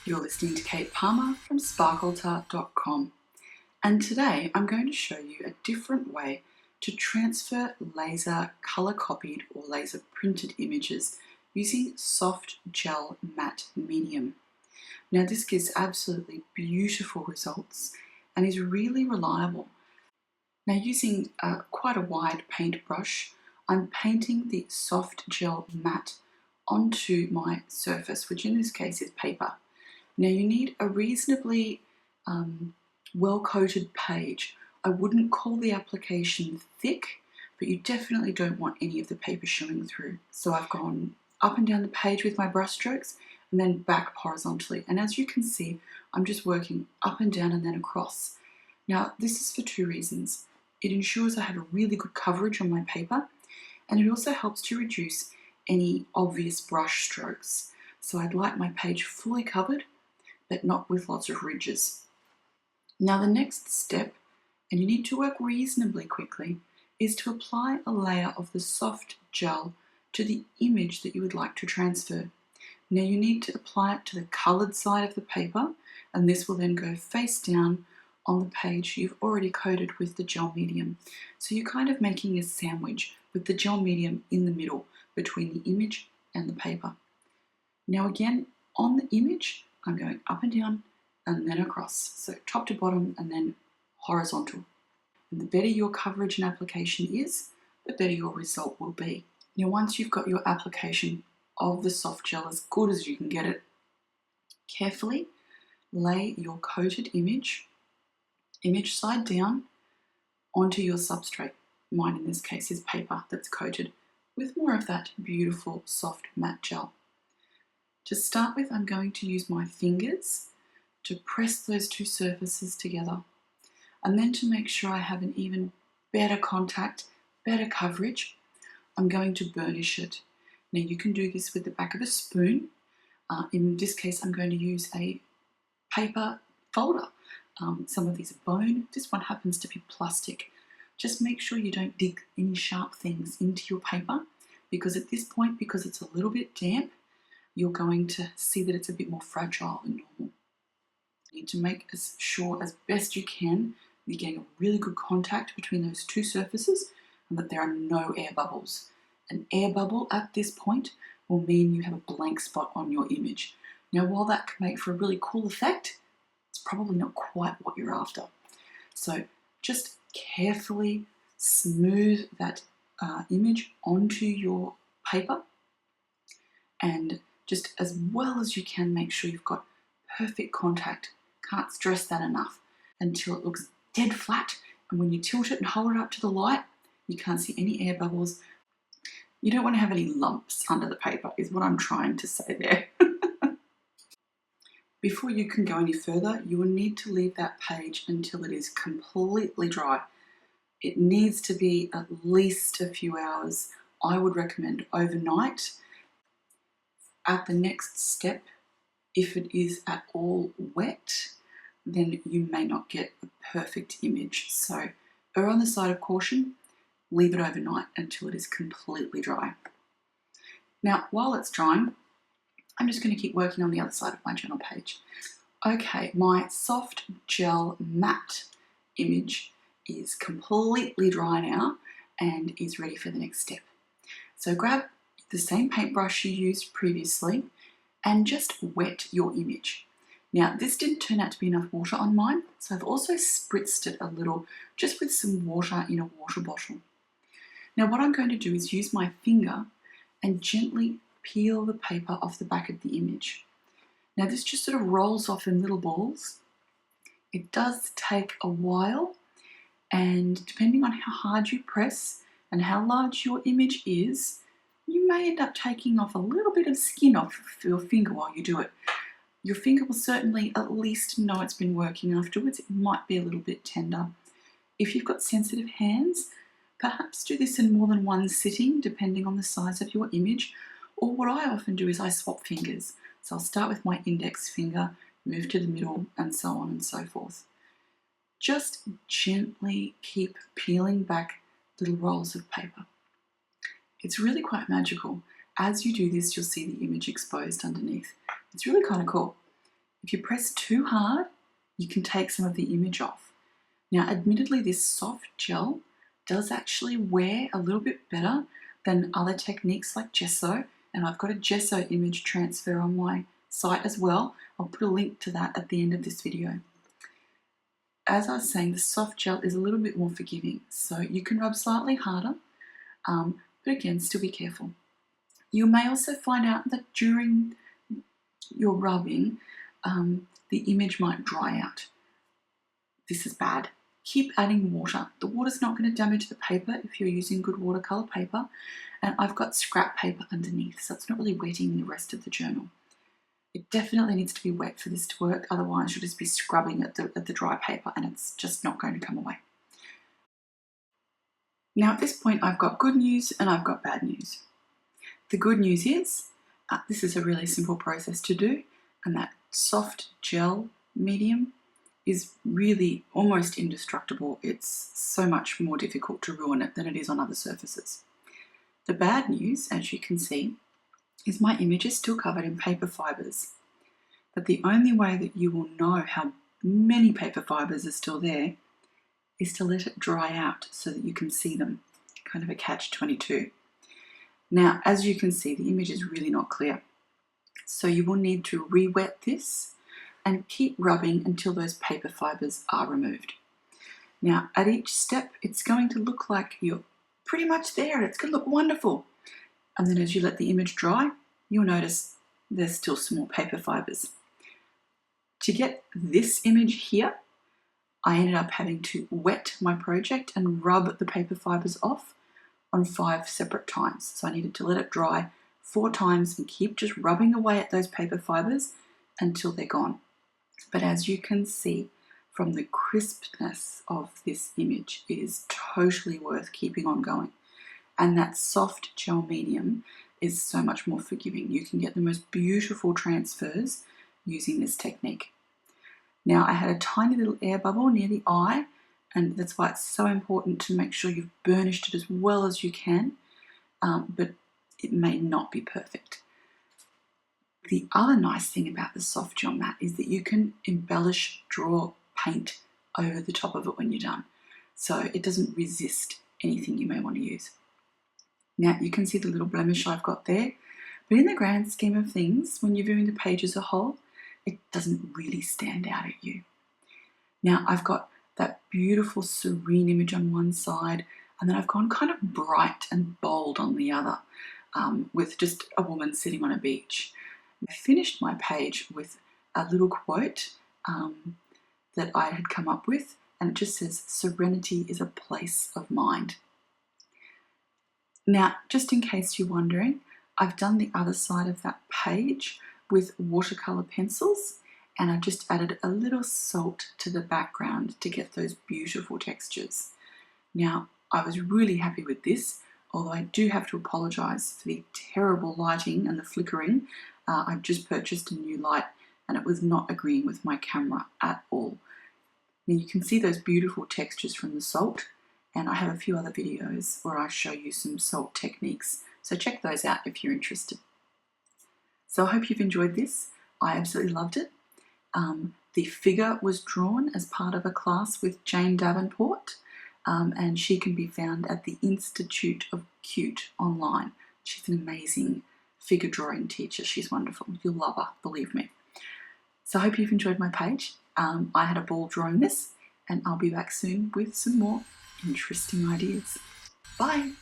You're listening to Kate Palmer from sparkletart.com, and today I'm going to show you a different way to transfer laser color copied or laser printed images using soft gel matte medium. Now this gives absolutely beautiful results and is really reliable. Now using quite a wide paintbrush, I'm painting the soft gel matte onto my surface, which in this case is paper. Now you need a reasonably well-coated page. I wouldn't call the application thick, but you definitely don't want any of the paper showing through. So I've gone up and down the page with my brush strokes and then back horizontally. And as you can see, I'm just working up and down and then across. Now this is for two reasons. It ensures I have a really good coverage on my paper, and it also helps to reduce any obvious brush strokes. So I'd like my page fully covered, but not with lots of ridges. Now the next step, and you need to work reasonably quickly, is to apply a layer of the soft gel to the image that you would like to transfer. Now you need to apply it to the coloured side of the paper, and this will then go face down on the page you've already coated with the gel medium. So you're kind of making a sandwich with the gel medium in the middle between the image and the paper. Now again, on the image, I'm going up and down and then across. So top to bottom and then horizontal. And the better your coverage and application is, the better your result will be. Now once you've got your application of the soft gel as good as you can get it, carefully lay your coated image side down, onto your substrate. Mine in this case is paper that's coated with more of that beautiful soft matte gel. To start with, I'm going to use my fingers to press those two surfaces together, and then to make sure I have an even better contact, better coverage, I'm going to burnish it. Now you can do this with the back of a spoon. In this case, I'm going to use a paper folder. Some of these are bone, this one happens to be plastic. Just make sure you don't dig any sharp things into your paper, because at this point, because it's a little bit damp, you're going to see that it's a bit more fragile than normal. You need to make sure as best you can you're getting a really good contact between those two surfaces and that there are no air bubbles. An air bubble at this point will mean you have a blank spot on your image. Now while that can make for a really cool effect, it's probably not quite what you're after. So just carefully smooth that image onto your paper, and just as well as you can make sure you've got perfect contact. Can't stress that enough, until it looks dead flat, and when you tilt it and hold it up to the light, you can't see any air bubbles. You don't want to have any lumps under the paper is what I'm trying to say there. Before you can go any further, you will need to leave that page until it is completely dry. It needs to be at least a few hours. I would recommend overnight. At the next step, if it is at all wet, then you may not get a perfect image. So err on the side of caution, leave it overnight until it is completely dry. Now, while it's drying, I'm just going to keep working on the other side of my journal page. Okay, my soft gel matte image is completely dry now and is ready for the next step. So grab the same paintbrush you used previously and just wet your image. Now this didn't turn out to be enough water on mine, so I've also spritzed it a little just with some water in a water bottle. Now what I'm going to do is use my finger and gently peel the paper off the back of the image. Now this just sort of rolls off in little balls. It does take a while, and depending on how hard you press and how large your image is, you may end up taking off a little bit of skin off your finger while you do it. Your finger will certainly at least know it's been working afterwards. It might be a little bit tender. If you've got sensitive hands, perhaps do this in more than one sitting, depending on the size of your image. Or what I often do is I swap fingers. So I'll start with my index finger, move to the middle, and so on and so forth. Just gently keep peeling back little rolls of paper. It's really quite magical. As you do this, you'll see the image exposed underneath. It's really kind of cool. If you press too hard, you can take some of the image off. Now, admittedly, this soft gel does actually wear a little bit better than other techniques like gesso, and I've got a gesso image transfer on my site as well. I'll put a link to that at the end of this video. As I was saying, the soft gel is a little bit more forgiving, so you can rub slightly harder, but again, still be careful. You may also find out that during your rubbing, the image might dry out. This is bad. Keep adding water. The water's not going to damage the paper if you're using good watercolor paper, and I've got scrap paper underneath, so it's not really wetting the rest of the journal. It definitely needs to be wet for this to work, otherwise you'll just be scrubbing at the dry paper and it's just not going to come away. Now at this point I've got good news and I've got bad news. The good news is this is a really simple process to do, and that soft gel medium is really almost indestructible. It's so much more difficult to ruin it than it is on other surfaces. The bad news, as you can see, is my image is still covered in paper fibres. But the only way that you will know how many paper fibres are still there is to let it dry out so that you can see them. Kind of a catch-22. Now, as you can see, the image is really not clear. So you will need to re-wet this and keep rubbing until those paper fibres are removed. Now, at each step, it's going to look like you're pretty much there. It's going to look wonderful. And then as you let the image dry, you'll notice there's still some more paper fibres. To get this image here, I ended up having to wet my project and rub the paper fibres off on 5 separate times. So I needed to let it dry 4 times and keep just rubbing away at those paper fibres until they're gone. But as you can see from the crispness of this image, it is totally worth keeping on going. And that soft gel medium is so much more forgiving. You can get the most beautiful transfers using this technique. Now, I had a tiny little air bubble near the eye, and that's why it's so important to make sure you've burnished it as well as you can, but it may not be perfect. The other nice thing about the soft gel mat is that you can embellish, draw, paint over the top of it when you're done. So it doesn't resist anything you may want to use. Now you can see the little blemish I've got there, but in the grand scheme of things, when you're viewing the page as a whole, it doesn't really stand out at you. Now I've got that beautiful serene image on one side, and then I've gone kind of bright and bold on the other, with just a woman sitting on a beach. I finished my page with a little quote that I had come up with, and it just says, "Serenity is a place of mind." Now, just in case you're wondering, I've done the other side of that page with watercolour pencils, and I've just added a little salt to the background to get those beautiful textures. Now, I was really happy with this, although I do have to apologise for the terrible lighting and the flickering. I've just purchased a new light and it was not agreeing with my camera at all. Now you can see those beautiful textures from the salt, and I have a few other videos where I show you some salt techniques, so check those out if you're interested. So I hope you've enjoyed this. I absolutely loved it. The figure was drawn as part of a class with Jane Davenport, and she can be found at the Institute of Cute online. She's an amazing figure drawing teacher. She's wonderful. You'll love her, believe me. So I hope you've enjoyed my page. I had a ball drawing this, and I'll be back soon with some more interesting ideas. Bye!